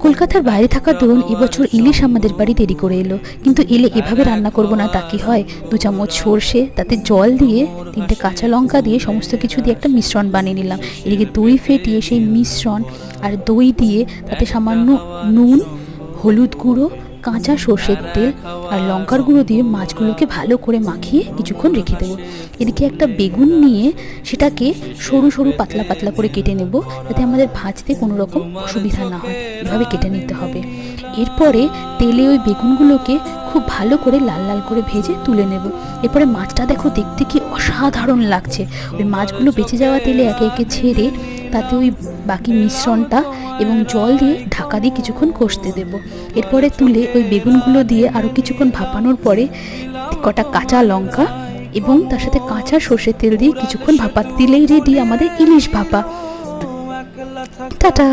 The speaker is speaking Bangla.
কলকাতার বাইরে থাকা দরুন এবছর ইলিশ আমাদের বাড়ি দেরি করে এলো, কিন্তু এলে এভাবে রান্না করব না তা কি হয়। 2 চামচ সর্ষে, তাতে জল দিয়ে 3টে কাঁচা লঙ্কা দিয়ে সমস্ত কিছু দিয়ে একটা মিশ্রণ বানিয়ে নিলাম। এদিকে দই ফেটিয়ে সেই মিশ্রণ আর দই দিয়ে তাতে সামান্য নুন, হলুদ গুঁড়ো, কাঁচা সর্ষের তেল আর লঙ্কার গুঁড়ো দিয়ে মাছগুলোকে ভালো করে মাখিয়ে কিছুক্ষণ রেখে দেবো। এদিকে একটা বেগুন নিয়ে সেটাকে সরু সরু পাতলা পাতলা করে কেটে নেব, যাতে আমাদের ভাজতে কোনো রকম অসুবিধা না হয়। এভাবে কেটে নিতে হবে। এরপরে তেলে ওই বেগুনগুলোকে খুব ভালো করে লাল লাল করে ভেজে তুলে নেব। এরপরে মাছটা দেখো দেখতে কি অসাধারণ লাগছে। ওই মাছগুলো বেঁচে যাওয়া তেলে একে একে ছেড়ে তাতে ওই বাকি মিশ্রণটা এবং জল দিয়ে ঢাকা দিয়ে কিছুক্ষণ কষতে দেব। এরপরে তুলে ওই বেগুনগুলো দিয়ে আরও কিছুক্ষণ ভাপানোর পরে কটা কাঁচা লঙ্কা এবং তার সাথে কাঁচা সর্ষের তেল দিয়ে কিছুক্ষণ ভাপা দিলেই রেডি আমাদের ইলিশ ভাপা। টাটা।